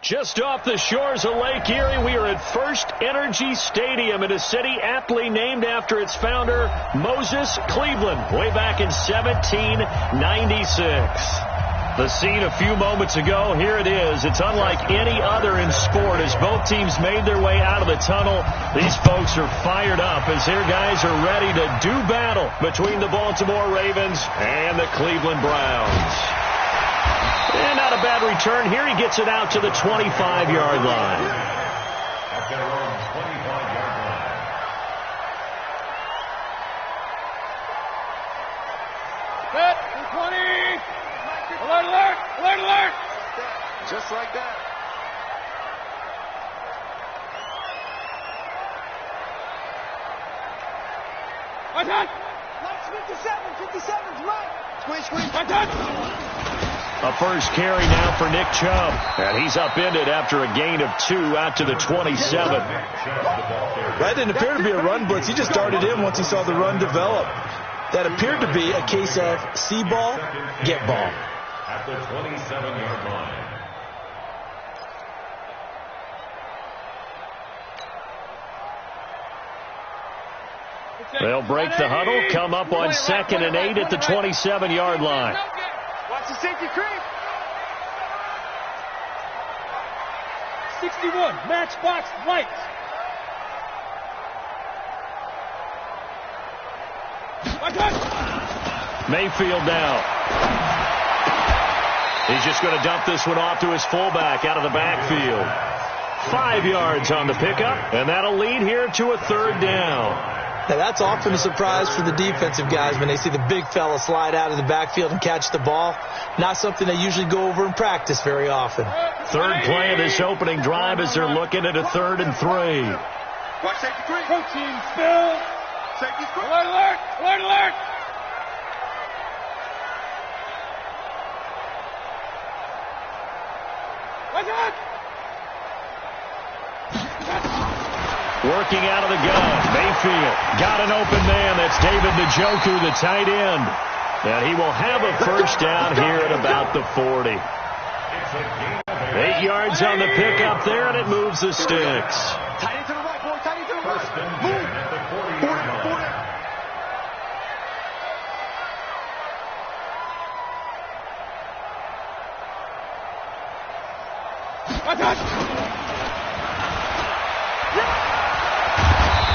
Just off the shores of Lake Erie, we are at First Energy Stadium in a city aptly named after its founder, Moses Cleveland, way back in 1796. The scene a few moments ago, here it is. It's unlike any other in sport as both teams made their way out of the tunnel. These folks are fired up as their guys are ready to do battle between the Baltimore Ravens and the Cleveland Browns. And not a bad return here. He gets it out to the 25-yard line. At their own 25-yard line. Set, 20. Alert, alert, alert, alert. Just like that. One touch. 57, right. Squeeze. One touch. A first carry now for Nick Chubb. And he's upended after a gain of 2 out to the 27. That didn't appear to be a run blitz. He just darted in once he saw the run develop. That appeared to be a case of see ball, get ball. At the 27-yard line. They'll break the huddle, come up on 2nd and 8 at the 27-yard line. Watch the safety creep. 61, matchbox light. One touch. Mayfield now. He's just going to dump this one off to his fullback out of the backfield. 5 yards on the pickup, and that'll lead here to a 3rd down. Now, that's often a surprise for the defensive guys when they see the big fella slide out of the backfield and catch the ball. Not something they usually go over in practice very often. 3rd play of this opening drive as they're looking at a 3rd and 3. Watch safety creep. Protein spill. Safety creep. Alert, alert, alert, alert. One touch. Working out of the gun. Mayfield got an open man. That's David Njoku, the tight end. And he will have a first down here at about the 40. 8 yards on the pickup there, and it moves the sticks. Tight end to the right, boy. Tight end to the right. First and 10 Move. at the 40-yard line. One touch.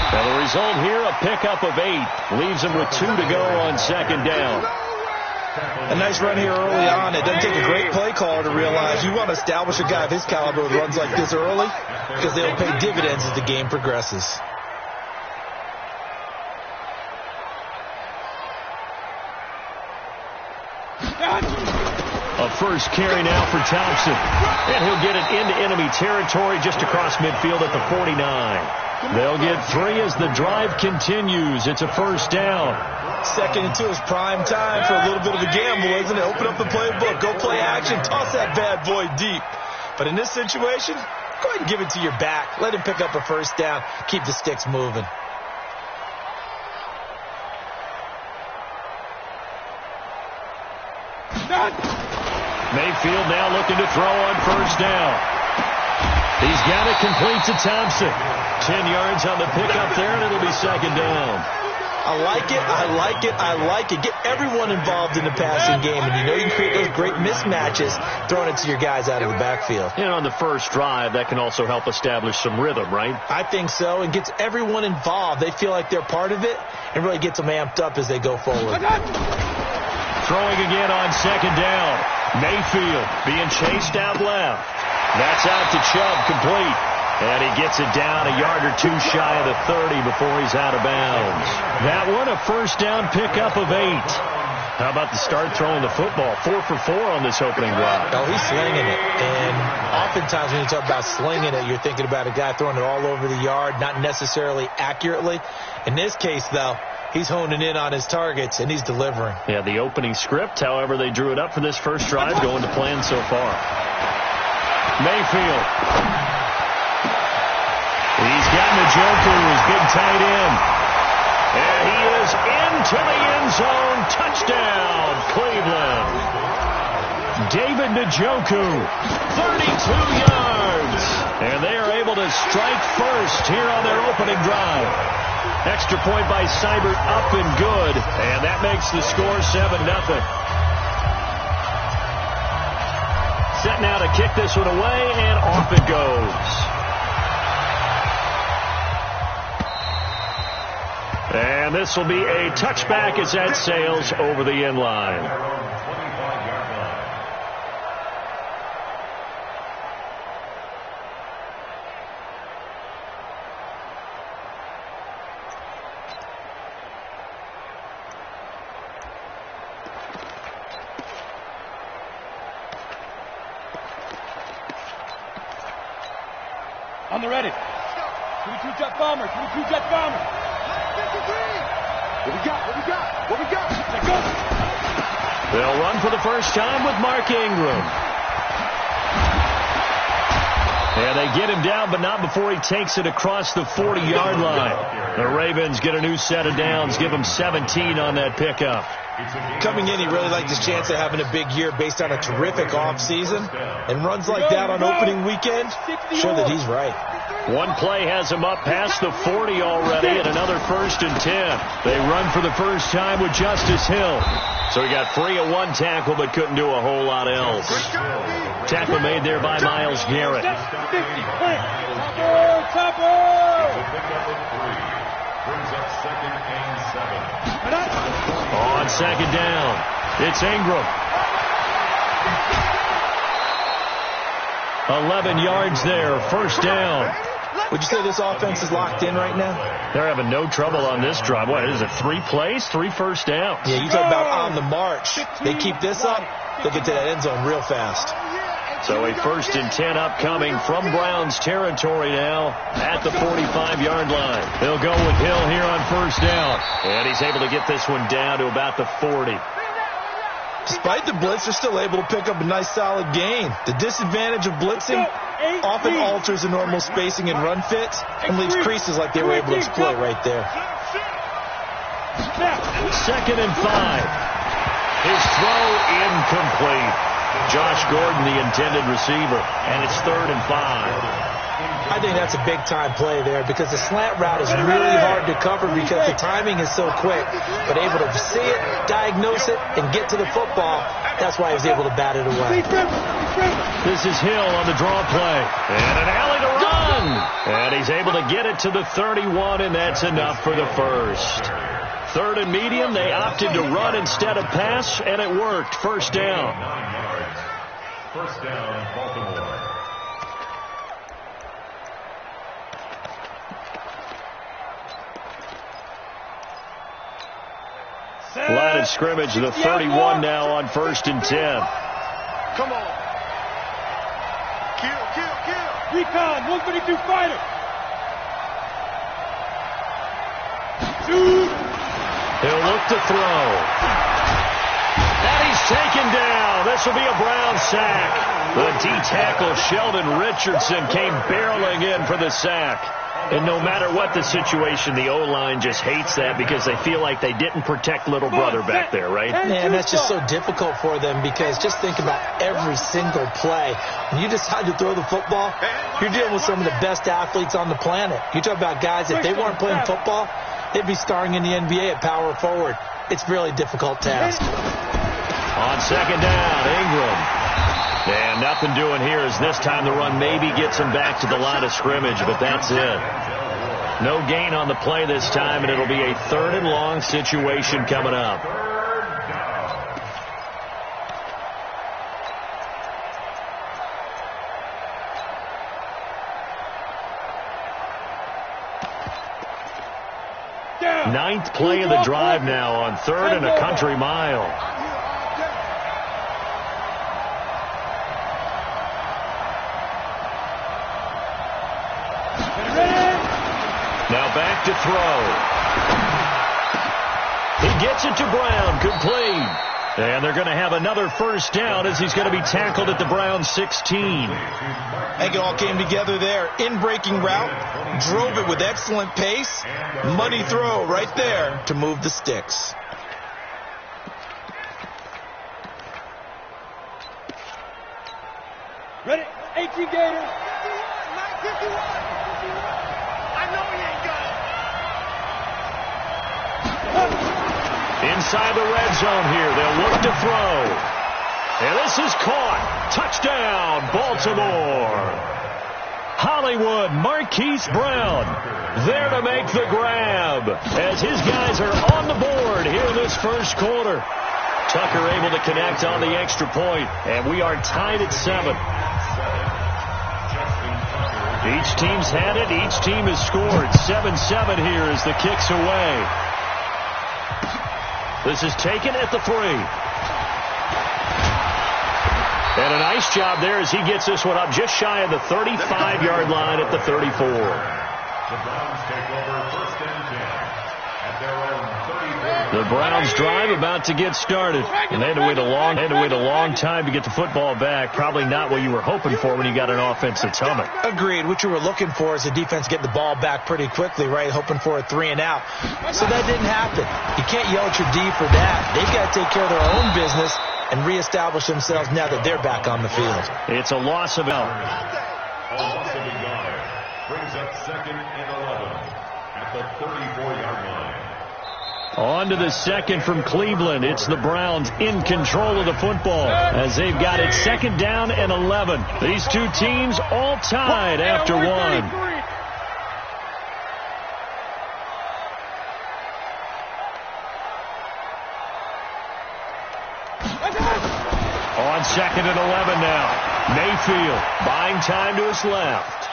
And the result here, a pickup of 8. Leaves him with 2 to go on 2nd down. A nice run here early on. It doesn't take a great play caller to realize you want to establish a guy of his caliber with runs like this early because they'll pay dividends as the game progresses. A first carry now for Thompson. And he'll get it into enemy territory just across midfield at the 49. They'll get 3 as the drive continues. It's a first down. 2nd and 2 is prime time for a little bit of a gamble, isn't it? Open up the playbook, go play action, toss that bad boy deep. But in this situation, go ahead and give it to your back. Let him pick up a first down. Keep the sticks moving. Mayfield now looking to throw on first down. He's got it complete to Thompson. 10 yards on the pickup there, and it'll be 2nd down. I like it, I like it, I like it. Get everyone involved in the passing game, and you know you can create those great mismatches throwing it to your guys out of the backfield. And on the first drive, that can also help establish some rhythm, right? I think so, and gets everyone involved. They feel like they're part of it, and really gets them amped up as they go forward. Throwing again on 2nd down. Mayfield being chased out left. That's out to Chubb, complete. And he gets it down a yard or 2 shy of the 30 before he's out of bounds. That one, a first down pickup of 8. How about the start throwing the football? 4 for 4 on this opening drive. Oh, he's slinging it. And oftentimes when you talk about slinging it, you're thinking about a guy throwing it all over the yard, not necessarily accurately. In this case, though, he's honing in on his targets, and he's delivering. Yeah, the opening script, however they drew it up for this first drive, going to plan so far. Mayfield. He's got Njoku, his big tight end. And he is into the end zone. Touchdown, Cleveland. David Njoku, 32 yards. to strike first here on their opening drive. Extra point by Seibert, up and good. And that makes the score 7-0. Set now to kick this one away, and off it goes. And this will be a touchback as that sails over the end line. On the ready. 22 jet bomber. 22 jet bomber. What we got? Let go. They'll run for the first time with Mark Ingram. And they get him down, but not before he takes it across the 40-yard line. The Ravens get a new set of downs, give him 17 on that pickup. Coming in, he really liked his chance of having a big year based on a terrific offseason. And runs like that on opening weekend, show that he's right. One play has him up past the 40 already, and another 1st and 10. They run for the first time with Justice Hill. So he got free of one tackle, but couldn't do a whole lot else. Tackle made there by Myles Garrett. Brings up 2nd and 7. On second down, it's Ingram. 11 yards there, first down. Would you say this offense is locked in right now? They're having no trouble on this drive. What is it, 3 plays, 3 first downs? Yeah, you talk about on the march. They keep this up, they'll get to that end zone real fast. So a 1st and 10 upcoming from Browns territory now at the 45-yard line. They'll go with Hill here on first down. And he's able to get this one down to about the 40. Despite the blitz, they're still able to pick up a nice solid gain. The disadvantage of blitzing often alters the normal spacing and run fits and leaves creases like they were able to exploit right there. 2nd and 5. His throw incomplete. Josh Gordon, the intended receiver, and it's 3rd and 5. I think that's a big-time play there because the slant route is really hard to cover because the timing is so quick. But able to see it, diagnose it, and get to the football, that's why he was able to bat it away. This is Hill on the draw play. And an alley to run. And he's able to get it to the 31, and that's enough for the first. 3rd and medium, they opted to run instead of pass, and it worked. First down. 9 yards. First down, Baltimore. Line of scrimmage, the 31 now on 1st and 10. Come on. Kill. Recon, 132 fighter. Shoot. He'll look to throw. And he's taken down. This will be a Brown sack. The D-tackle, Sheldon Richardson, came barreling in for the sack. And no matter what the situation, the O-line just hates that because they feel like they didn't protect little brother back there, right? Man, that's just so difficult for them because just think about every single play. When you decide to throw the football, you're dealing with some of the best athletes on the planet. You talk about guys, if they weren't playing football, they'd be starring in the NBA at power forward. It's a really difficult task. On second down, Ingram. And nothing doing here as this time the run maybe gets him back to the line of scrimmage, but that's it. No gain on the play this time, and it'll be a 3rd and long situation coming up. Ninth play of the drive now on 3rd and a country mile. Now back to throw. He gets it to Brown, complete. And they're going to have another first down as he's going to be tackled at the Browns 16. I think it all came together there. In-breaking route, drove it with excellent pace. Money throw right there to move the sticks. Ready? 18 Gator. 51. Inside the red zone here. They'll look to throw. And this is caught. Touchdown, Baltimore. Hollywood Marquise Brown there to make the grab as his guys are on the board here in this first quarter. Tucker able to connect on the extra point, and we are tied at 7. Each team's had it. Each team has scored. 7-7 here as the kick's away. This is taken at the 3. And a nice job there as he gets this one up just shy of the 35-yard line at the 34. The Browns take over 1st and 10 at their own 34. The Browns drive about to get started. And they had to wait a long time to get the football back. Probably not what you were hoping for when you got an offense that's humming. Agreed. What you were looking for is the defense getting the ball back pretty quickly, right? Hoping for a 3 and out. So that didn't happen. You can't yell at your D for that. They've got to take care of their own business and reestablish themselves now that they're back on the field. It's a loss of out. A loss of a yard brings up 2nd and 11 at the 34-yard line. On to the second from Cleveland. It's the Browns in control of the football as they've got it 2nd down and 11. These two teams all tied after 1. On 2nd and 11 now. Mayfield buying time to his left.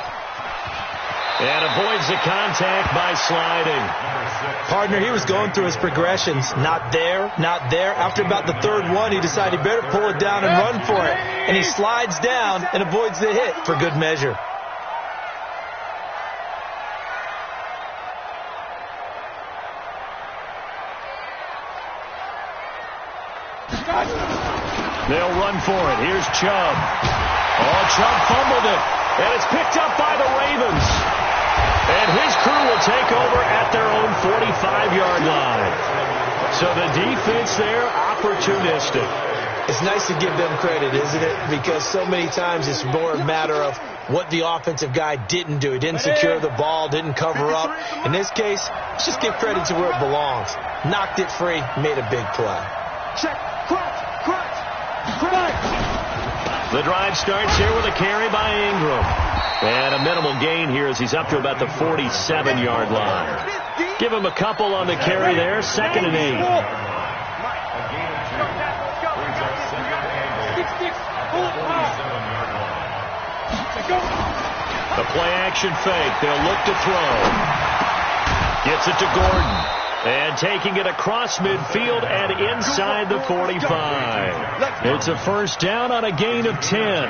And avoids the contact by sliding. Partner, he was going through his progressions. Not there, not there. After about the 3rd one, he decided he better pull it down and run for it. And he slides down and avoids the hit for good measure. They'll run for it. Here's Chubb. Oh, Chubb fumbled it. And it's picked up by the Ravens. And his crew will take over at their own 45-yard line. So the defense there, opportunistic. It's nice to give them credit, isn't it? Because so many times it's more a matter of what the offensive guy didn't do. He didn't secure the ball, didn't cover up. In this case, let's just give credit to where it belongs. Knocked it free, made a big play. Check. Crunch. The drive starts here with a carry by Ingram. And a minimal gain here as he's up to about the 47-yard line. Give him a couple on the carry there. 2nd and 8. The play action fake. They'll look to throw. Gets it to Gordon. And taking it across midfield and inside the 45. It's a 1st down on a gain of 10.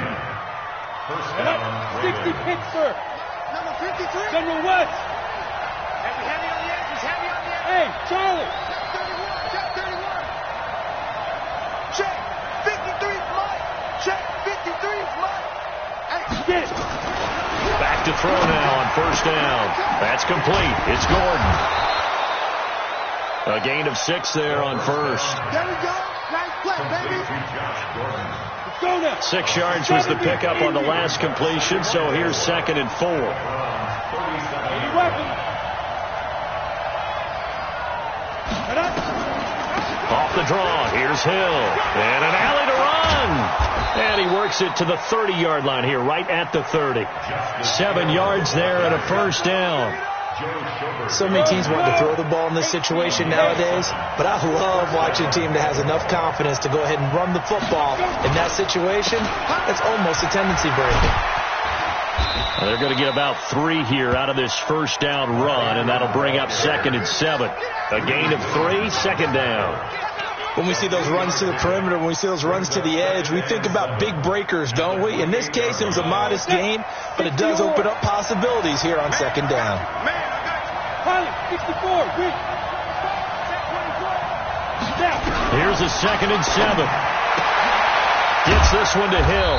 60 picks, sir. Number 53. General West. Heavy on the edges. Hey, Charlie. Check 31. Check 53 Mike. Check 53 Mike. Hey, Get it. Back to throw now on 1st down. That's complete. It's Gordon. A gain of 6 there on 1st. there we go. Nice play, baby. Let's go now. 6 yards was the pickup on the last completion, so here's 2nd and 4. Off the draw, here's Hill. And an alley to run. And he works it to the 30-yard line here, right at the 30. 7 yards there and a 1st down. So many teams want to throw the ball in this situation nowadays, but I love watching a team that has enough confidence to go ahead and run the football. In that situation, that's almost a tendency breaker. They're going to get about 3 here out of this 1st down run, and that'll bring up 2nd and 7. A gain of 3, 2nd down. When we see those runs to the perimeter, when we see those runs to the edge, we think about big breakers, don't we? In this case, it was a modest gain, but it does open up possibilities here on 2nd down. Pilot, 64, reach. Here's a 2nd and 7. Gets this one to Hill.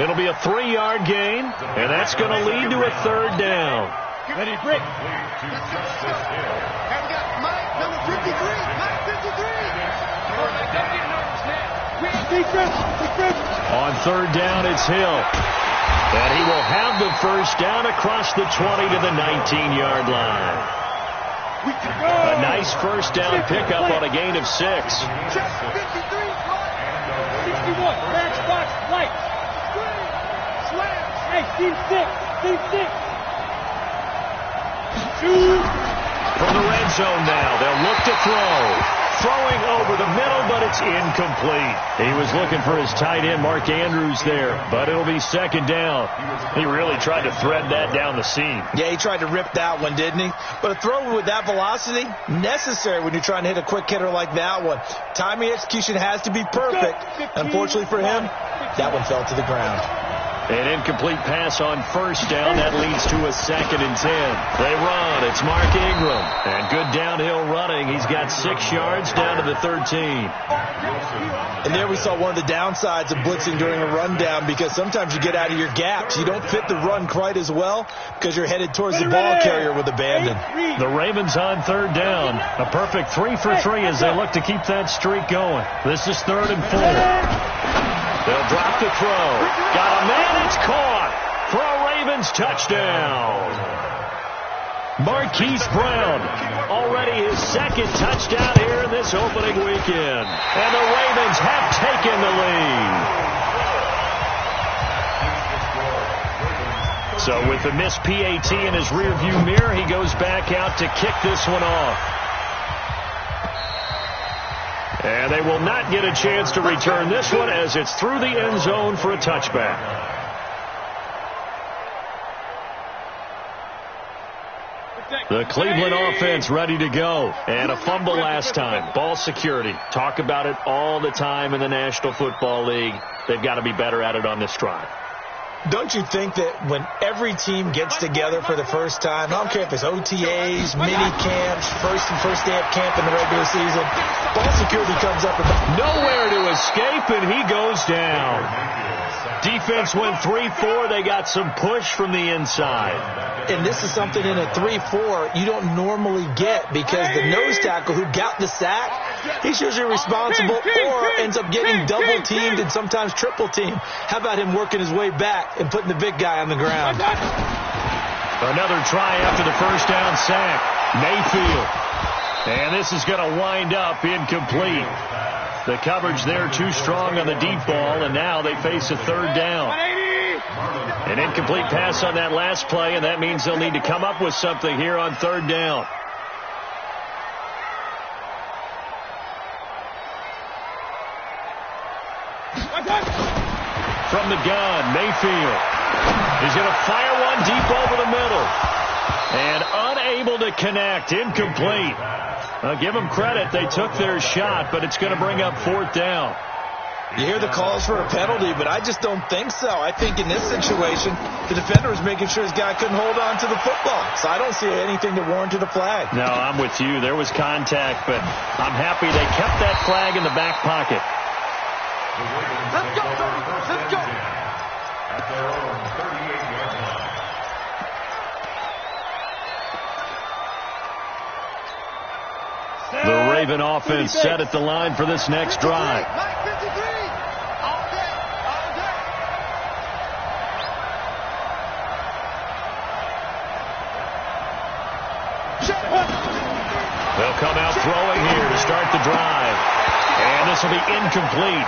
It'll be a 3-yard gain, and that's going to lead to a 3rd down. Ready, break. And we got Mike, number 53. Mike, 53. On 3rd down, it's Hill. And he will have the 1st down across the 20 to the 19-yard line. A nice first down pickup on a gain of 6. Check 53, Mike. 61, match box, light. Slam. Hey, team 6. Shoot. From the red zone now, they'll look to throw. Throwing over the middle, but it's incomplete. He was looking for his tight end, Mark Andrews, there, but it'll be second down. He really tried to thread that down the seam. Yeah, he tried to rip that one, didn't he? But a throw with that velocity, necessary when you're trying to hit a quick hitter like that one. Timing execution has to be perfect. Unfortunately for him, that one fell to the ground. An incomplete pass on first down. That leads to a 2nd and 10. They run. It's Mark Ingram. And good downhill running. He's got 6 yards down to the 13. And there we saw one of the downsides of blitzing during a rundown, because sometimes you get out of your gaps. You don't fit the run quite as well because you're headed towards the ball carrier with abandon. The Ravens on 3rd down. A perfect 3 for 3 as they look to keep that streak going. This is 3rd and 4. They'll drop the throw. Got a man. It's caught for a Ravens touchdown. Marquise Brown, already his 2nd touchdown here in this opening weekend. And the Ravens have taken the lead. So with the missed PAT in his rearview mirror, he goes back out to kick this one off. And they will not get a chance to return this one as it's through the end zone for a touchback. The Cleveland offense ready to go. And a fumble last time. Ball security. Talk about it all the time in the National Football League. They've got to be better at it on this drive. Don't you think that when every team gets together for the first time, I don't care if it's OTAs, mini camps, first day of camp in the regular season, ball security comes up. Nowhere to escape, and he goes down. Defense went 3-4. They got some push from the inside. And this is something in a 3-4 you don't normally get, because the nose tackle who got the sack, he's usually responsible or ends up getting double teamed and sometimes triple teamed. How about him working his way back and putting the big guy on the ground? Another try after the first down sack. Mayfield. And this is going to wind up incomplete. The coverage there too strong on the deep ball, and now they face a 3rd down. An incomplete pass on that last play, and that means they'll need to come up with something here on 3rd down. From the gun, Mayfield. He's going to fire one deep over the middle. And unable to connect. Incomplete. Give them credit. They took their shot, but it's going to bring up 4th down. You hear the calls for a penalty, but I just don't think so. I think in this situation, the defender was making sure his guy couldn't hold on to the football. So I don't see anything that warranted a flag. No, I'm with you. There was contact, but I'm happy they kept that flag in the back pocket. Let's go, let's go. At their own 38-yard line. The Raven offense set at the line for this next drive. They'll come out throwing here to start the drive. And this will be incomplete.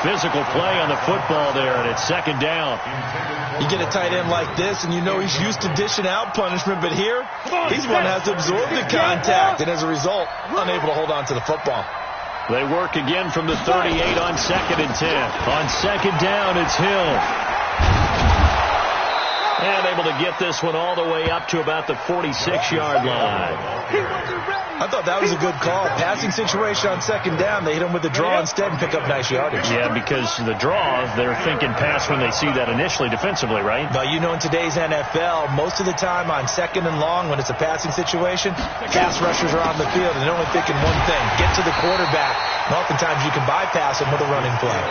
Physical play on the football there, and it's 2nd down. You get a tight end like this, and you know he's used to dishing out punishment, but here, he's one that has to absorb the contact, and as a result, unable to hold on to the football. They work again from the 38 on 2nd and 10. On 2nd down, it's Hill. And able to get this one all the way up to about the 46-yard line. I thought that was a good call. Passing situation on 2nd down. They hit him with the draw instead and pick up nice yardage. Yeah, because the draw, they're thinking pass when they see that initially defensively, right? But you know, in today's NFL, most of the time on 2nd and long, when it's a passing situation, pass rushers are on the field and they're only thinking one thing: get to the quarterback. And oftentimes you can bypass him with a running play.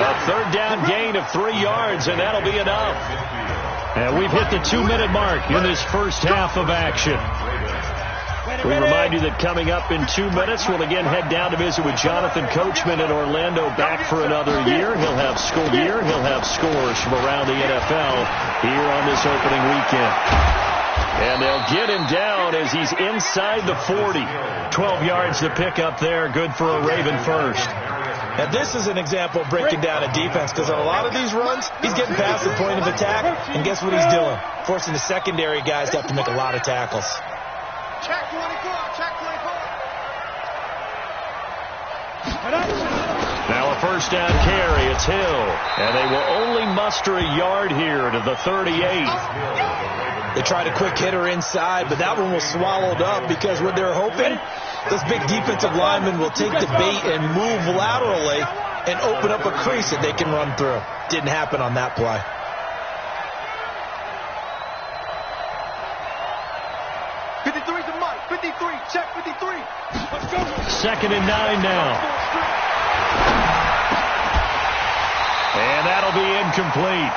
A 3rd down gain of 3 yards, and that'll be enough. And we've hit the 2-minute mark in this first half of action. We remind you that coming up in 2 minutes, we'll again head down to visit with Jonathan Coachman in Orlando, back for another year. He'll have scores from around the NFL here on this opening weekend. And they'll get him down as he's inside the 40. 12 yards to pick up there. Good for a Raven first. Now, this is an example of breaking down a defense, because on a lot of these runs, he's getting past the point of attack, and guess what he's doing? Forcing the secondary guys to have to make a lot of tackles. Check 24, check 24. Now a first down carry. It's Hill. And they will only muster a yard here to the 38. They tried a quick hitter inside, but that one was swallowed up because what they're hoping, those big defensive linemen will take the bait and move laterally and open up a crease that they can run through. Didn't happen on that play. Check 53. Let's go. 2nd and 9 now. And that'll be incomplete.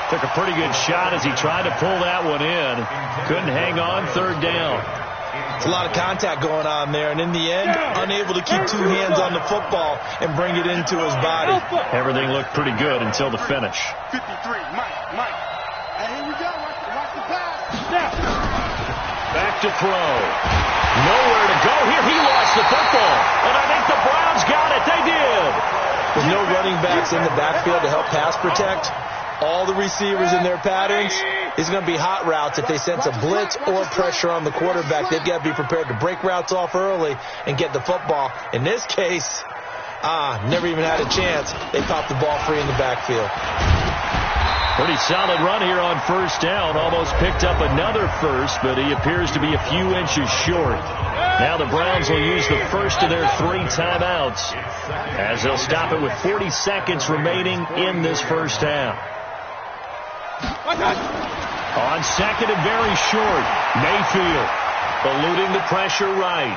Took a pretty good shot as he tried to pull that one in. Couldn't hang on. 3rd down. It's a lot of contact going on there, and in the end, unable to keep 2 hands on the football and bring it into his body. Everything looked pretty good until the finish. 53, Mike. And here we go. Watch the pass. Now. Back to throw. Nowhere to go here. He lost the football. And I think the Browns got it. They did. With no running backs in the backfield to help pass protect, all the receivers in their patterns, it's going to be hot routes. If they sense a blitz or pressure on the quarterback, they've got to be prepared to break routes off early and get the football. In this case, never even had a chance. They popped the ball free in the backfield. Pretty solid run here on first down. Almost picked up another first, but he appears to be a few inches short. Now the Browns will use the first of their 3 timeouts as they'll stop it with 40 seconds remaining in this first half. On 2nd and very short, Mayfield eluding the pressure right.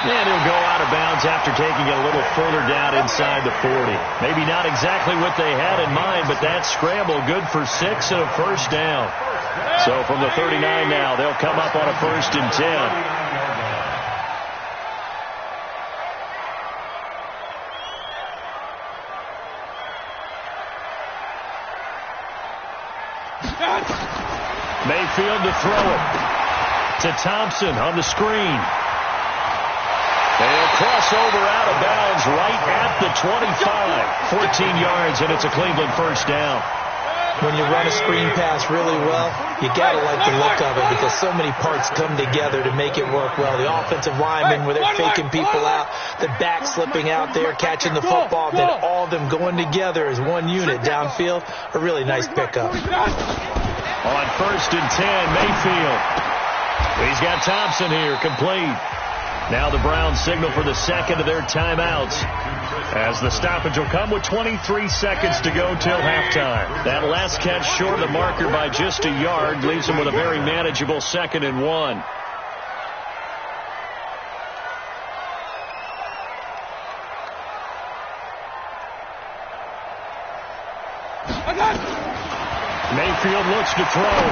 And he'll go out of bounds after taking it a little further down inside the 40. Maybe not exactly what they had in mind, but that scramble good for 6 and a first down. So from the 39 now, they'll come up on a 1st and 10. Mayfield to throw it to Thompson on the screen. They'll cross over out of bounds right at the 25. 14 yards, and it's a Cleveland first down. When you run a screen pass really well, you got to like the look of it because so many parts come together to make it work well. The offensive linemen, where they're faking people out, the back slipping out there, catching the football, then all of them going together as one unit downfield. A really nice pickup. On 1st and 10, Mayfield. He's got Thompson here, complete. Now the Browns signal for the 2nd of their timeouts as the stoppage will come with 23 seconds to go till halftime. That last catch short of the marker by just a yard leaves them with a very manageable 2nd and 1. Mayfield looks to throw.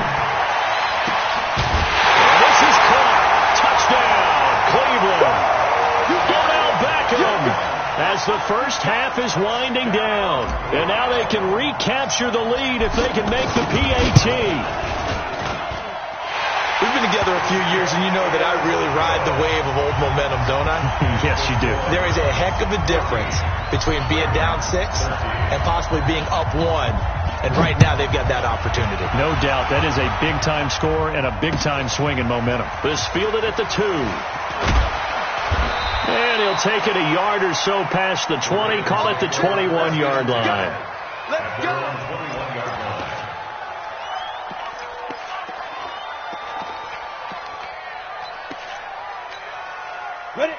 And this is caught. Touchdown, Cleveland. Odell Beckham as the first half is winding down. And now they can recapture the lead if they can make the PAT. We've been together a few years, and you know that I really ride the wave of old momentum, don't I? Yes, you do. There is a heck of a difference between being down 6 and possibly being up 1. And right now, they've got that opportunity. No doubt. That is a big-time score and a big-time swing in momentum. This fielded at the 2. And he'll take it a yard or so past the 20. Call it the 21-yard line. Let's go.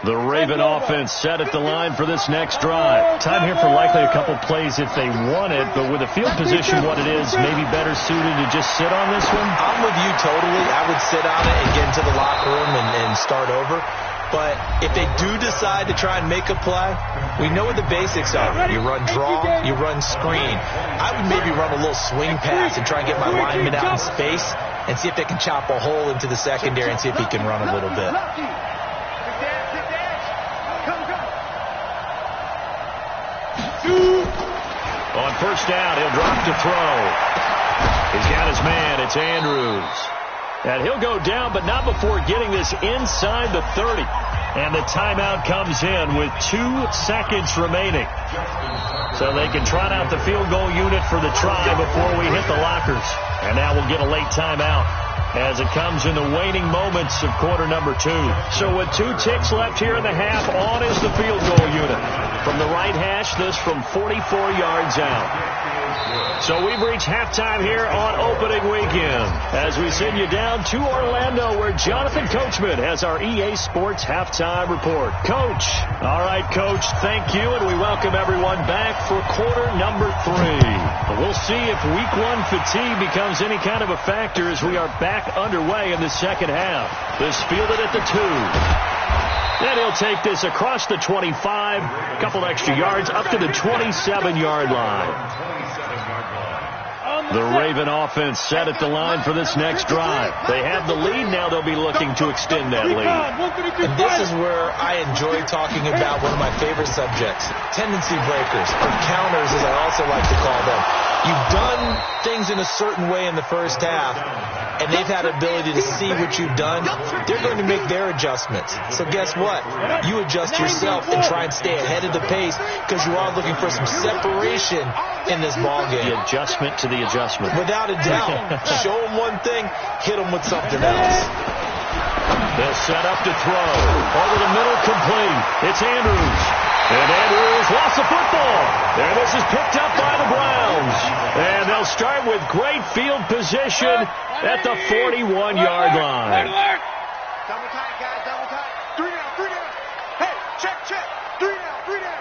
The Raven offense set at the line for this next drive. Time here for likely a couple plays if they want it, but with the field position what it is, maybe better suited to just sit on this one? I'm with you totally. I would sit on it and get into the locker room and start over. But if they do decide to try and make a play, we know what the basics are. You run draw, you run screen. I would maybe run a little swing pass and try and get my lineman out in space and see if they can chop a hole into the secondary and see if he can run a little bit. On first down, he'll drop to throw. He's got his man. It's Andrews. And he'll go down, but not before getting this inside the 30. And the timeout comes in with 2 seconds remaining. So they can trot out the field goal unit for the try before we hit the lockers. And now we'll get a late timeout as it comes in the waning moments of quarter number 2. So with 2 ticks left here in the half, on is the field goal unit. From the right hash, this from 44 yards out. So we've reached halftime here on opening weekend as we send you down to Orlando where Jonathan Coachman has our EA Sports halftime report. Coach. All right, Coach, thank you, and we welcome everyone back for quarter number 3. We'll see if week 1 fatigue becomes any kind of a factor as we are back underway in the second half. This fielded at the 2. Then he'll take this across the 25, a couple extra yards, up to the 27-yard line. The Raven offense set at the line for this next drive. They have the lead. Now they'll be looking to extend that lead. And this is where I enjoy talking about one of my favorite subjects, tendency breakers, or counters as I also like to call them. You've done things in a certain way in the first half, and they've had ability to see what you've done. They're going to make their adjustments. So guess what? You adjust yourself and try and stay ahead of the pace because you are looking for some separation in this ball game. The adjustment to the adjustment. Without a doubt. Show them one thing, hit them with something else. They'll set up to throw. Over the middle, complete. It's Andrews. And Andrews lost the football. And this is picked up by the Browns. And they'll start with great field position at the 41-yard line. Double tight, guys, double tight. 3 down, 3 down. Hey, check, check. 3 down, 3 down.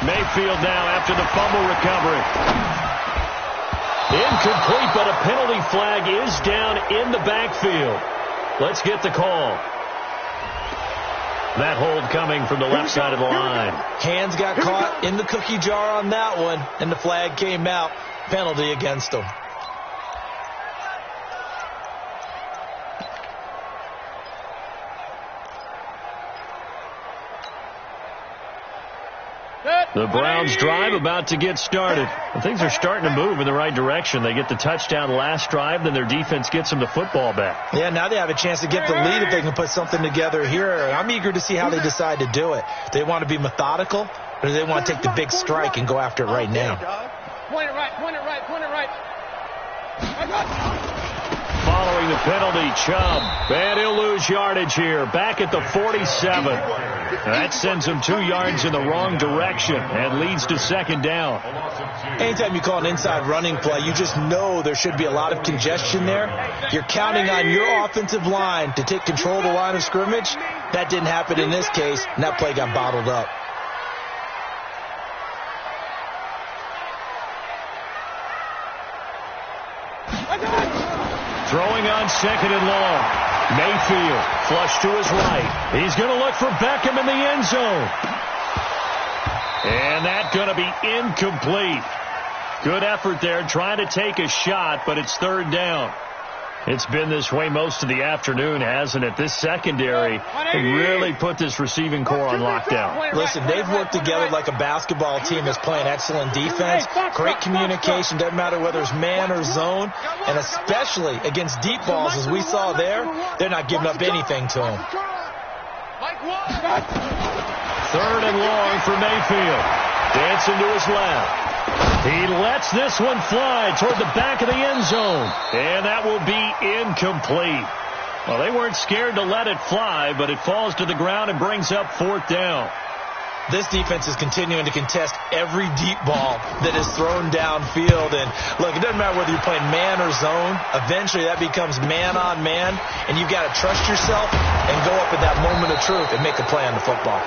Mayfield now after the fumble recovery. Incomplete, but a penalty flag is down in the backfield. Let's get the call. That hold coming from the left side of the line. Hands got caught in the cookie jar on that one, and the flag came out. Penalty against them. The Browns drive about to get started. And things are starting to move in the right direction. They get the touchdown last drive, then their defense gets them the football back. Yeah, now they have a chance to get the lead if they can put something together here. I'm eager to see how they decide to do it. Do they want to be methodical, or do they want to take the big strike and go after it right now? Point it right, point it right, point it right. Following the penalty, Chubb. And he'll lose yardage here. Back at the 47. That sends him 2 yards in the wrong direction and leads to second down. Anytime you call an inside running play, you just know there should be a lot of congestion there. You're counting on your offensive line to take control of the line of scrimmage. That didn't happen in this case, and that play got bottled up. Throwing on second and long. Mayfield, flush to his right. He's going to look for Beckham in the end zone. And that's going to be incomplete. Good effort there, trying to take a shot, but it's third down. It's been this way most of the afternoon, hasn't it? This secondary can really put this receiving core on lockdown. Listen, they've worked together like a basketball team that's playing excellent defense, great communication, doesn't matter whether it's man or zone, and especially against deep balls as we saw there, they're not giving up anything to them. Third and long for Mayfield. Dancing to his left. He lets this one fly toward the back of the end zone. And that will be incomplete. Well, they weren't scared to let it fly, but it falls to the ground and brings up fourth down. This defense is continuing to contest every deep ball that is thrown downfield. And, look, it doesn't matter whether you're playing man or zone. Eventually, that becomes man on man. And you've got to trust yourself and go up at that moment of truth and make a play on the football.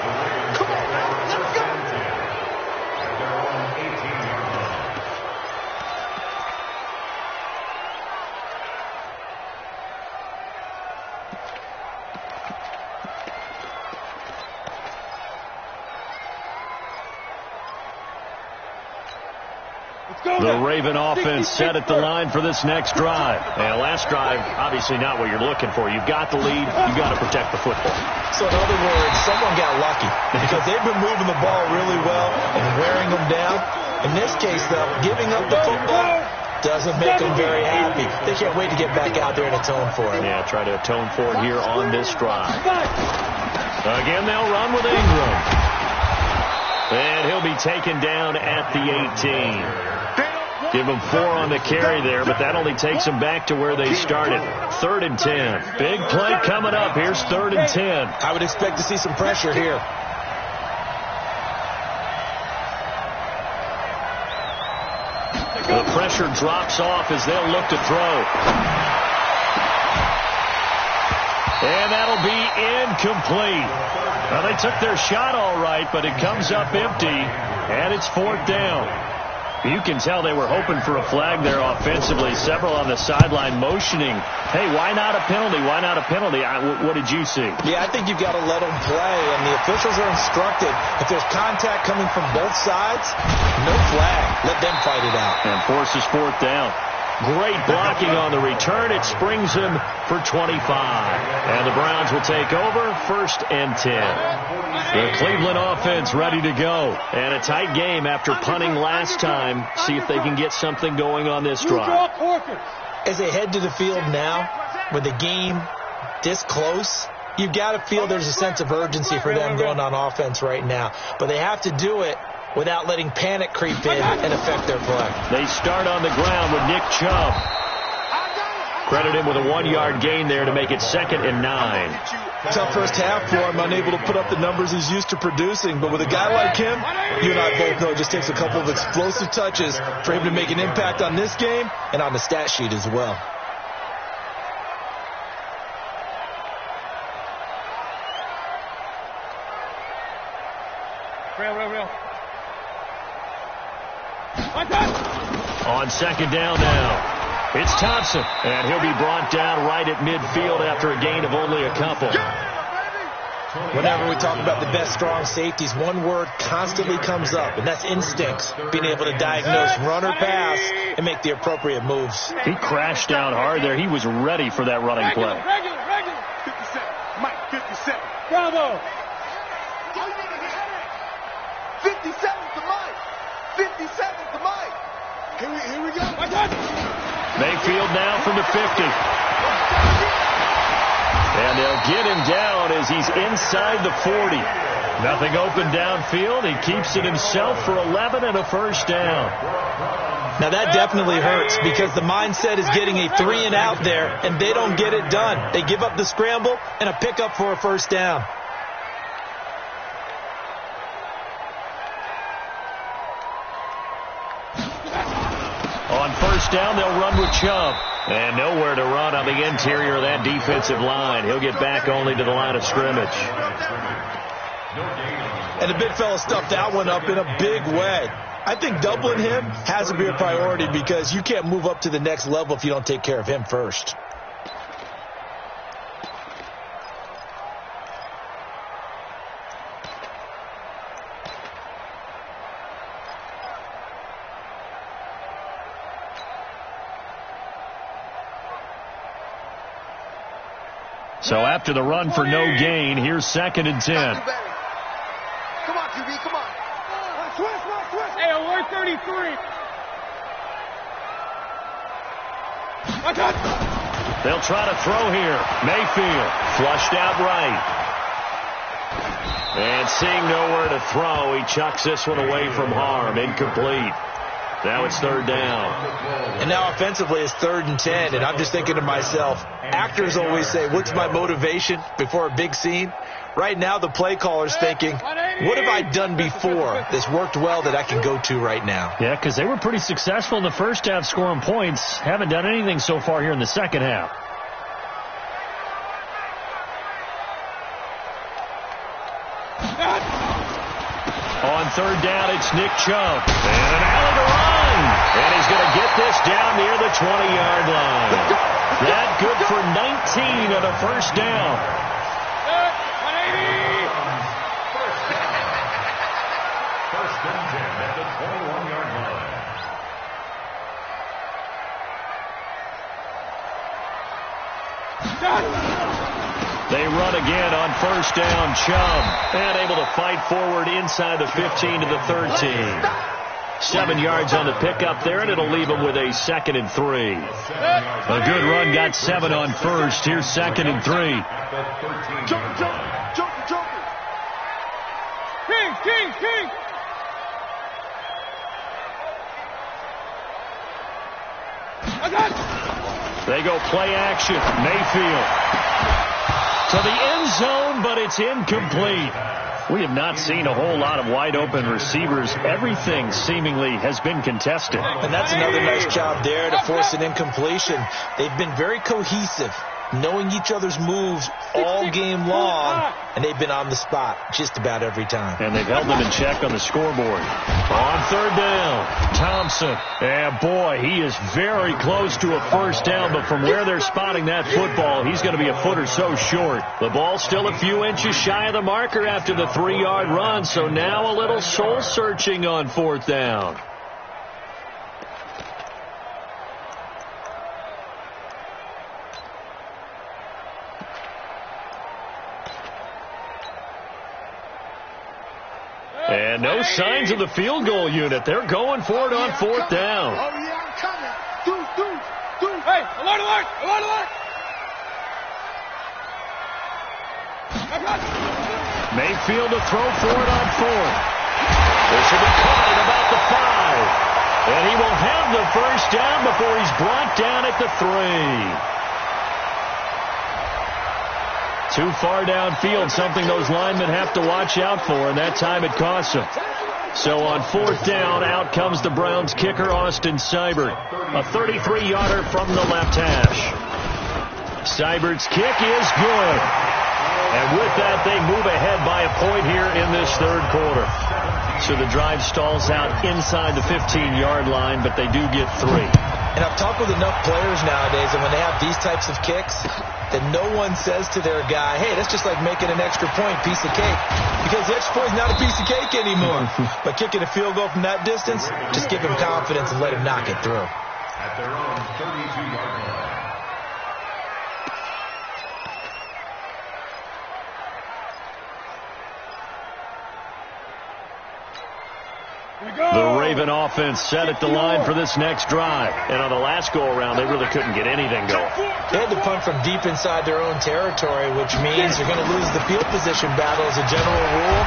Come on, let's go. Let's go. The Raven offense set at the line for this next drive. And last drive, obviously not what you're looking for. You've got the lead. You've got to protect the football. So in other words, someone got lucky because they've been moving the ball really well and wearing them down. In this case, though, giving up the football doesn't make them very happy. They can't wait to get back out there and atone for it. Yeah, try to atone for it here on this drive. Again, they'll run with Ingram. And he'll be taken down at the 18. Give them 4 on the carry there, but that only takes them back to where they started. 3rd and 10. Big play coming up. Here's 3rd and 10. I would expect to see some pressure here. The pressure drops off as they'll look to throw. And that'll be incomplete. Well, they took their shot all right, but it comes up empty, and it's 4th down. You can tell they were hoping for a flag there offensively. Several on the sideline motioning, hey, why not a penalty? Why not a penalty? What did you see? Yeah, I think you've got to let them play, and the officials are instructed. If there's contact coming from both sides, no flag. Let them fight it out. And forces 4th down. Great blocking on the return. It springs him for 25. And the Browns will take over 1st and 10. The Cleveland offense ready to go. And a tight game after punting last time. See if they can get something going on this drive. As they head to the field now, with the game this close, you've got to feel there's a sense of urgency for them going on offense right now. But they have to do it without letting panic creep in and affect their play. They start on the ground with Nick Chubb. Credit him with a 1-yard gain there to make it 2nd and 9. Tough first half for him, unable to put up the numbers he's used to producing. But with a guy like him, you and I both know it just takes a couple of explosive touches for him to make an impact on this game and on the stat sheet as well. Real. On 2nd down now. It's Thompson, and he'll be brought down right at midfield after a gain of only a couple. Whenever we talk about the best strong safeties, one word constantly comes up, and that's instincts. Being able to diagnose run or pass and make the appropriate moves. He crashed down hard there. He was ready for that running play. Regular. 57. Mike, 57. Bravo. 57 to Mike. 57 to Mike. Here we go. Mayfield now from the 50. And they'll get him down as he's inside the 40. Nothing open downfield. He keeps it himself for 11 and a 1st down. Now that definitely hurts because the mindset is getting a 3 and out there, and they don't get it done. They give up the scramble and a pickup for a 1st down. On 1st down, they'll run with Chubb. And nowhere to run on the interior of that defensive line. He'll get back only to the line of scrimmage. And the big fella stuffed that one up in a big way. I think doubling him has to be a priority because you can't move up to the next level if you don't take care of him first. So after the run for no gain, here's 2nd and 10. Come on, QB, come on. Twist. Hey, alert 33. They'll try to throw here. Mayfield flushed out right. And seeing nowhere to throw, he chucks this one away from harm. Incomplete. Now it's 3rd down. And now offensively it's 3rd and 10. And I'm just thinking to myself, actors always say, what's my motivation before a big scene? Right now the play caller's thinking, what have I done before that's worked well that I can go to right now? Yeah, because they were pretty successful in the first half scoring points. Haven't done anything so far here in the second half. On 3rd down, it's Nick Chubb. And an alley to run. And he's going to get this down near the 20-yard line. That good for 19 and a 1st down. 1st and 10 at the 21-yard line. They run again on first down. Chubb, and able to fight forward inside the 15 to the 13. 7 yards on the pickup there, and it'll leave them with a 2nd and 3. A good run got 7 on first. Here's 2nd and 3. Joker. King. They go play action. Mayfield to the end zone, but it's incomplete. We have not seen a whole lot of wide open receivers. Everything seemingly has been contested. And that's another nice job there to force an incompletion. They've been very cohesive, knowing each other's moves all game long, and they've been on the spot just about every time. And they've held them in check on the scoreboard. On 3rd down, Thompson. And boy, he is very close to a first down, but from where they're spotting that football, he's going to be a foot or so short. The ball's still a few inches shy of the marker after the 3-yard run, so now a little soul-searching on 4th down. And no signs of the field goal unit. They're going for it on 4th down. Oh, yeah, I'm coming. Dude. Hey, alert. Mayfield to throw for it on 4th. This will be caught at about the 5. And he will have the first down before he's brought down at the 3. Too far downfield, something those linemen have to watch out for, and that time it costs them. So on 4th down, out comes the Browns kicker, Austin Seibert. A 33-yarder from the left hash. Seibert's kick is good. And with that, they move ahead by a point here in this 3rd quarter. So the drive stalls out inside the 15-yard line, but they do get 3. And I've talked with enough players nowadays, and when they have these types of kicks, that no one says to their guy, hey, that's just like making an extra point, piece of cake. Because the extra point is not a piece of cake anymore. But kicking a field goal from that distance, just give him confidence and let him knock it through. At their own 32-yard line. The Raven offense set at the line for this next drive. And on the last go-around, they really couldn't get anything going. They had to punt from deep inside their own territory, which means they're going to lose the field position battle as a general rule.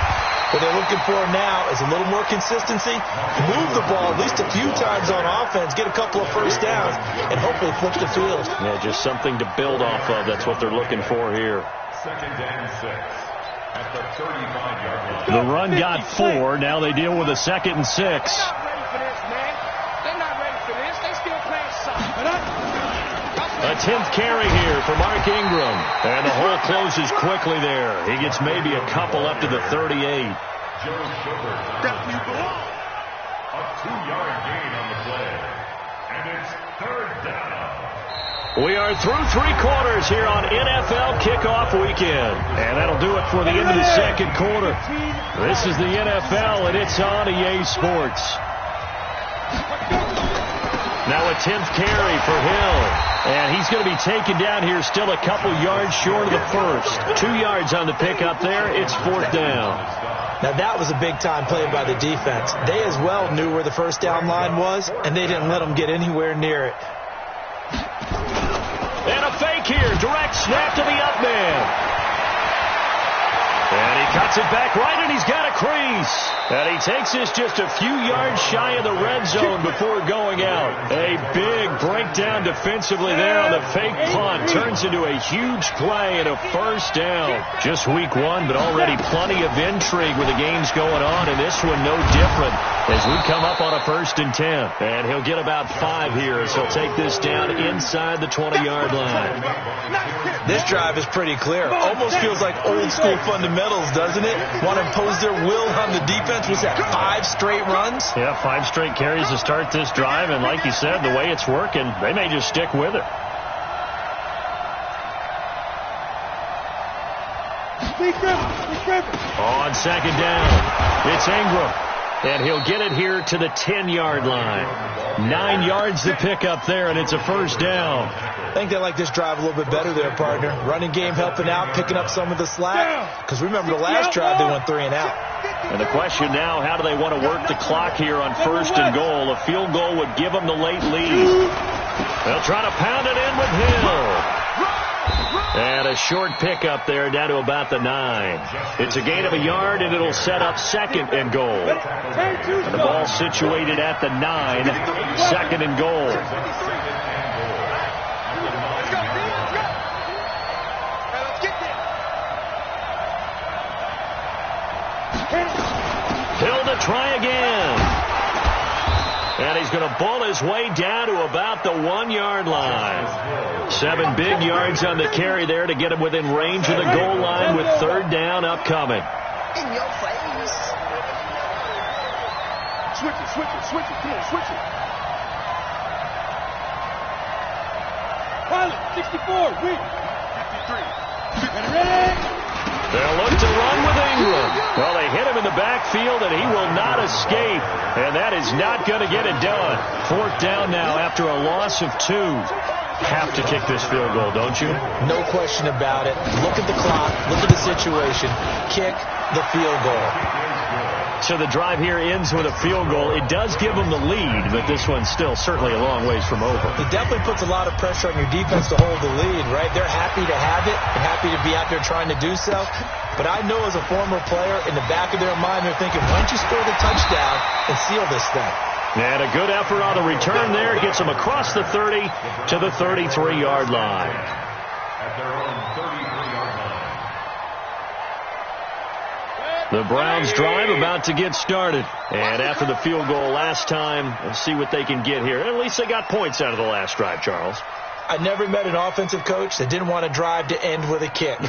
What they're looking for now is a little more consistency, move the ball at least a few times on offense, get a couple of first downs, and hopefully flip the field. Yeah, just something to build off of. That's what they're looking for here. 2nd and 6. At the 35-yard line. The run got 4. Now they deal with a 2nd and 6. They're not ready for this, man. They're not ready for this. They still playing soft. A 10th carry here for Mark Ingram. And the hole closes quickly there. He gets maybe a couple up to the 38. Joe Schubert. A 2-yard gain on the play. And it's 3rd down. We are through 3 quarters here on NFL Kickoff Weekend. And that'll do it for the end of the 2nd quarter. This is the NFL, and it's on EA Sports. Now a 10th carry for Hill. And he's going to be taken down here still a couple yards short of the first. 2 yards on the pickup there. It's 4th down. Now that was a big-time play by the defense. They as well knew where the first down line was, and they didn't let them get anywhere near it. And a fake here. Direct snap to the up man. And he cuts it back right, and he's got a crease. And he takes this just a few yards shy of the red zone before going out. A big breakdown defensively there on the fake punt. Turns into a huge play and a first down. Just week 1, but already plenty of intrigue with the games going on, and this one no different as we come up on a 1st and 10. And he'll get about 5 here as he'll take this down inside the 20-yard line. This drive is pretty clear. Almost feels like old-school fundamentals, doesn't it? Want to impose their will on the defense. Was that 5 straight runs? Yeah, 5 straight carries to start this drive, and like you said, the way it's working, they may just stick with it. On 2nd down, it's Ingram. And he'll get it here to the 10-yard line. 9 yards to pick up there, and it's a first down. I think they like this drive a little bit better there, partner. Running game helping out, picking up some of the slack. Because remember the last drive, they went 3 and out. And the question now, how do they want to work the clock here on 1st and goal? A field goal would give them the late lead. They'll try to pound it in with Hill. And a short pickup there down to about the 9. It's a gain of a yard, and it'll set up 2nd and goal. And the ball situated at the 9, 2nd and goal. Hill to try again. And he's going to bull his way down to about the 1-yard line. 7 big yards on the carry there to get him within range of the goal line with 3rd down upcoming. In your face. Switch it. Come on, switch it. Pilot, 64, win. 53. Ready? They'll look to run with Ingram. Well, they hit him in the backfield, and he will not escape. And that is not going to get it done. 4th down now after a loss of 2. Have to kick this field goal, don't you? No question about it. Look at the clock. Look at the situation. Kick the field goal. So the drive here ends with a field goal. It does give them the lead, but this one's still certainly a long ways from over. It definitely puts a lot of pressure on your defense to hold the lead, right? They're happy to have it and happy to be out there trying to do so. But I know as a former player, in the back of their mind, they're thinking, why don't you score the touchdown and seal this thing? And a good effort on the return there gets them across the 30 to the 33-yard line. At their own 33-yard line. The Browns drive about to get started. And after the field goal last time, let's see what they can get here. At least they got points out of the last drive, Charles. I never met an offensive coach that didn't want to drive to end with a kick.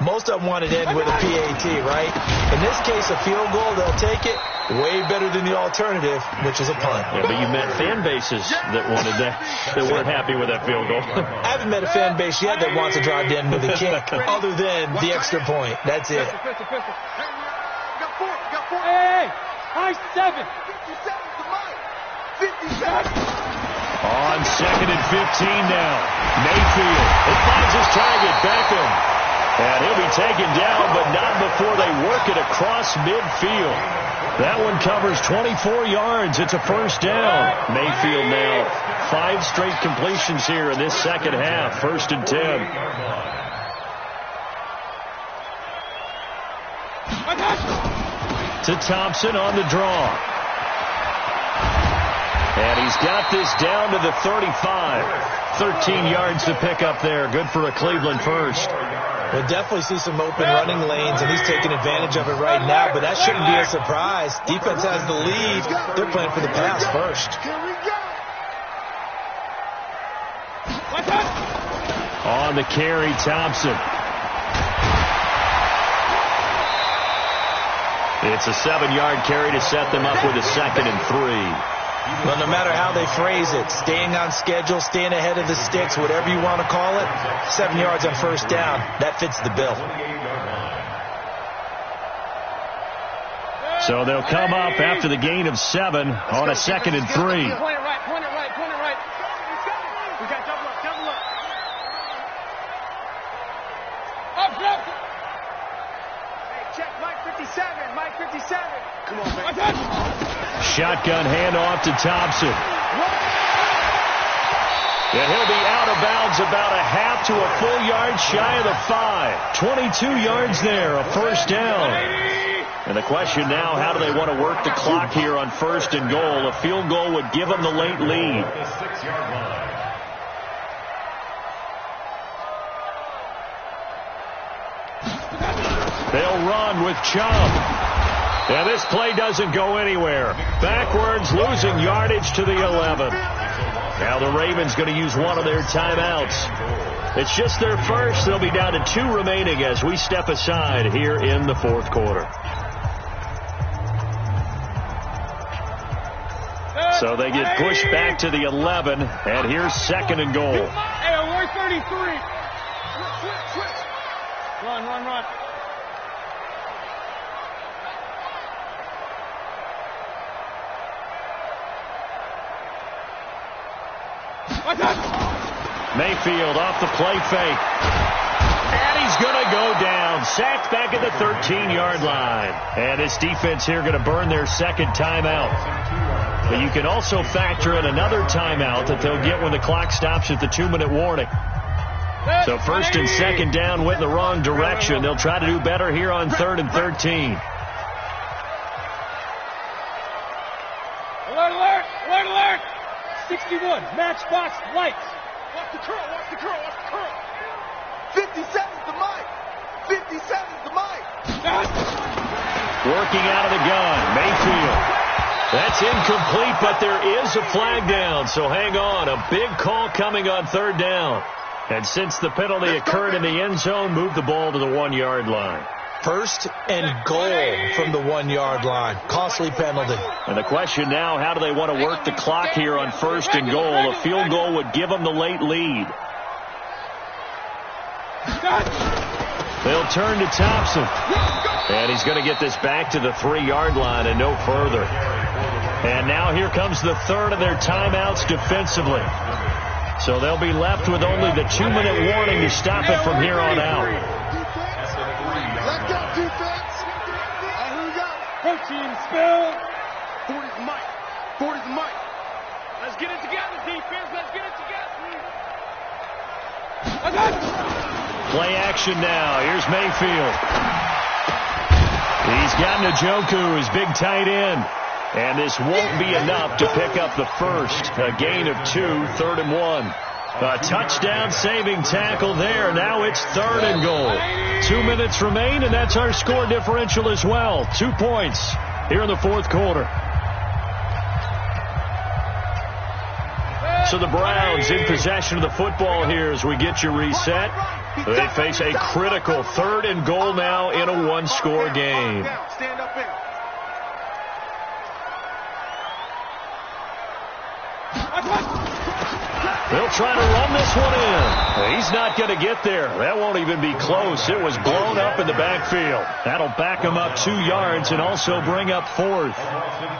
Most of them wanted to end with a PAT, right? In this case, a field goal, they'll take it. Way better than the alternative, which is a punt. Yeah, but you met fan bases that wanted that weren't happy with that field goal. I haven't met a fan base yet that wants to drive to end with a kick, other than the extra point. That's it. Hey, high 7. 57 to Mike. 57. On 2nd and 15 now. Mayfield. It finds his target, Beckham. And he'll be taken down, but not before they work it across midfield. That one covers 24 yards. It's a 1st down. Mayfield now 5 straight completions here in this second half. 1st and 10. To Thompson on the draw. And he's got this down to the 35. 13 yards to pick up there. Good for a Cleveland first. We'll definitely see some open running lanes, and he's taking advantage of it right now, but that shouldn't be a surprise. Defense has the lead. They're playing for the pass first. On the carry, Thompson. It's a 7-yard carry to set them up with a 2nd and 3. Well, no matter how they phrase it, staying on schedule, staying ahead of the sticks, whatever you want to call it, 7 yards on 1st down, that fits the bill. So they'll come up after the gain of 7 on a 2nd and 3. Point it right. We got double up. Up. Hey, check Mike 57. Mike 57. Come on, man. Shotgun handoff to Thompson. And he'll be out of bounds about a half to a full yard shy of the 5. 22 yards there, a 1st down. And the question now, how do they want to work the clock here on 1st and goal? A field goal would give them the late lead. The 6-yard line. They'll run with Chubb. And this play doesn't go anywhere. Backwards, losing yardage to the 11. Now the Ravens going to use one of their timeouts. It's just their first. They'll be down to 2 remaining as we step aside here in the 4th quarter. So they get pushed back to the 11, and here's 2nd and goal. Hey, we're 33. Switch. Run. Mayfield off the play fake. And he's going to go down. Sacked back at the 13-yard line. And this defense here going to burn their second timeout. But you can also factor in another timeout that they'll get when the clock stops at the 2-minute warning. So first and second down went in the wrong direction. They'll try to do better here on 3rd and 13. Alert, alert, alert, alert. 61, matchbox lights. Watch the curl, watch the curl, watch the curl. 57's the mic. 57's the mic. Working out of the gun, Mayfield. That's incomplete, but there is a flag down, so hang on. A big call coming on 3rd down. And since the penalty occurred in the end zone, move the ball to the 1-yard line. 1st and goal from the 1-yard line. Costly penalty. And the question now, how do they want to work the clock here on 1st and goal? A field goal would give them the late lead. They'll turn to Thompson. And he's going to get this back to the 3-yard line and no further. And now here comes the 3rd of their timeouts defensively. So they'll be left with only the 2-minute warning to stop it from here on out. Let's go, defense. Here we go. Protein spill. 40's the mic. 40's the mic. Let's get it together, defense. Let's get it together. Play action now. Here's Mayfield. He's got Njoku, his big tight end. And this won't be enough to pick up the first. A gain of 2, 3rd and 1. A touchdown-saving tackle there. Now it's 3rd and goal. 2 minutes remain, and that's our score differential as well. 2 points here in the 4th quarter. So the Browns in possession of the football here as we get you reset. They face a critical 3rd and goal now in a 1-score game. Stand up in. They'll try to run this one in. He's not going to get there. That won't even be close. It was blown up in the backfield. That'll back him up 2 yards and also bring up 4th.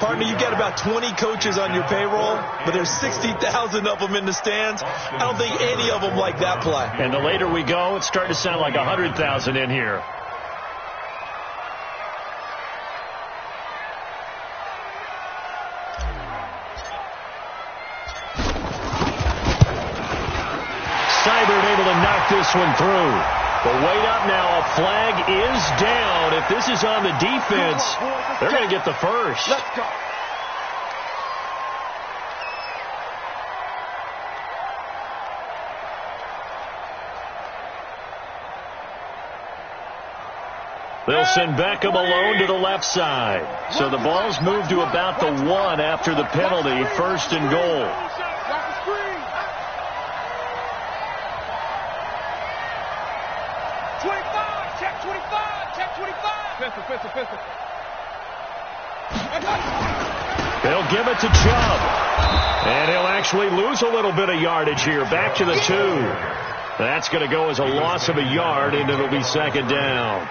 Partner, you've got about 20 coaches on your payroll, but there's 60,000 of them in the stands. I don't think any of them like that play. And the later we go, it's starting to sound like 100,000 in here. Able to knock this one through. But wait up now. A flag is down. If this is on the defense, they're going to get the first. Let's go. They'll send Beckham alone to the left side. So the ball's moved to about the 1 after the penalty. 1st and goal. Pistol. They'll give it to Chubb. And he'll actually lose a little bit of yardage here. Back to the 2. That's going to go as a loss of a yard, and it'll be 2nd down.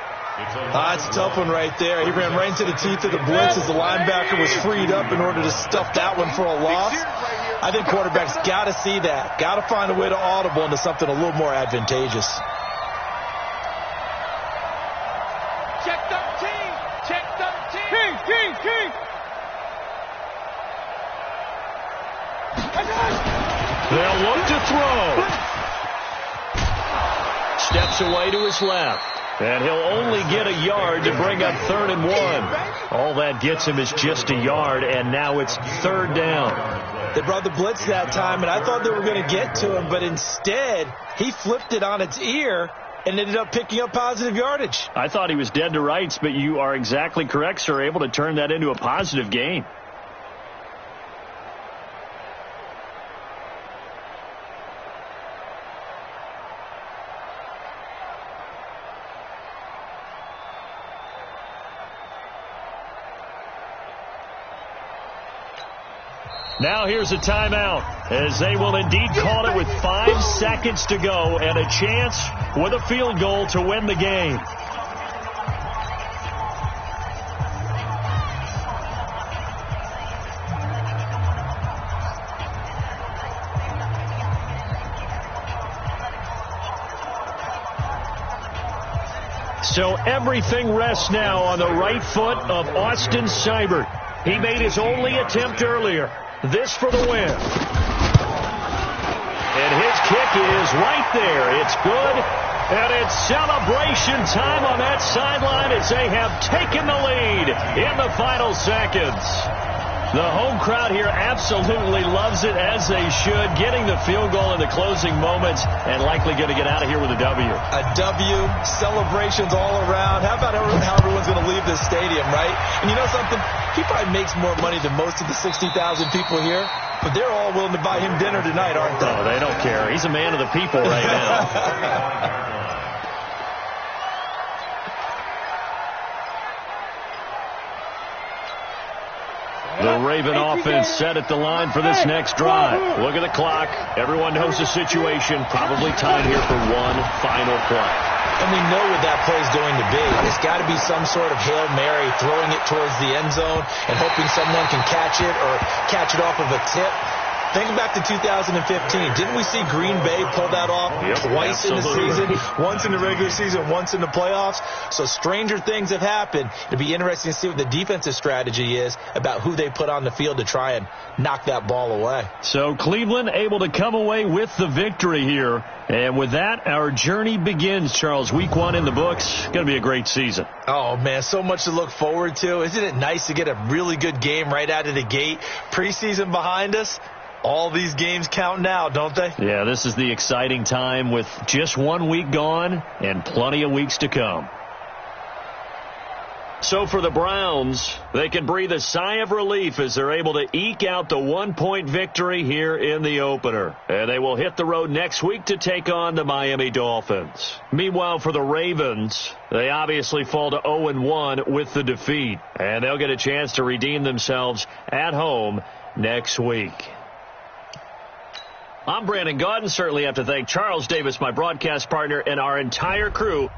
That's a tough one right there. He ran right into the teeth of the blitz as the linebacker was freed up in order to stuff that one for a loss. I think quarterbacks got to see that. Got to find a way to audible into something a little more advantageous. Check 13. Check 13. King. They'll look to throw. Steps away to his left. And he'll only get a yard to bring up 3rd and 1. All that gets him is just a yard, and now it's 3rd down. They brought the blitz that time, and I thought they were going to get to him, but instead he flipped it on its ear and ended up picking up positive yardage. I thought he was dead to rights, but you are exactly correct, sir, able to turn that into a positive gain. Now here's a timeout, as they will indeed call it with 5 seconds to go and a chance with a field goal to win the game. So everything rests now on the right foot of Austin Seibert. He made his only attempt earlier. This for the win. And his kick is right there. It's good. And it's celebration time on that sideline as they have taken the lead in the final seconds. The home crowd here absolutely loves it, as they should, getting the field goal in the closing moments and likely going to get out of here with a W. A W, celebrations all around. How about how everyone's going to leave this stadium, right? And you know something? He probably makes more money than most of the 60,000 people here, but they're all willing to buy him dinner tonight, aren't they? Oh, they don't care. He's a man of the people right now. The Raven offense set at the line for this next drive. Look at the clock. Everyone knows the situation. Probably time here for one final play. And we know what that play is going to be. It's got to be some sort of Hail Mary, throwing it towards the end zone and hoping someone can catch it or catch it off of a tip. Think back to 2015. Didn't we see Green Bay pull that off twice in the season? Once in the regular season, once in the playoffs. So stranger things have happened. It'll be interesting to see what the defensive strategy is about who they put on the field to try and knock that ball away. So Cleveland able to come away with the victory here. And with that, our journey begins, Charles. Week 1 in the books. Going to be a great season. Oh, man, so much to look forward to. Isn't it nice to get a really good game right out of the gate? Preseason behind us. All these games count now, don't they? Yeah, this is the exciting time with just 1 week gone and plenty of weeks to come. So for the Browns, they can breathe a sigh of relief as they're able to eke out the 1-point victory here in the opener. And they will hit the road next week to take on the Miami Dolphins. Meanwhile, for the Ravens, they obviously fall to 0-1 with the defeat. And they'll get a chance to redeem themselves at home next week. I'm Brandon Gaudin. Certainly have to thank Charles Davis, my broadcast partner, and our entire crew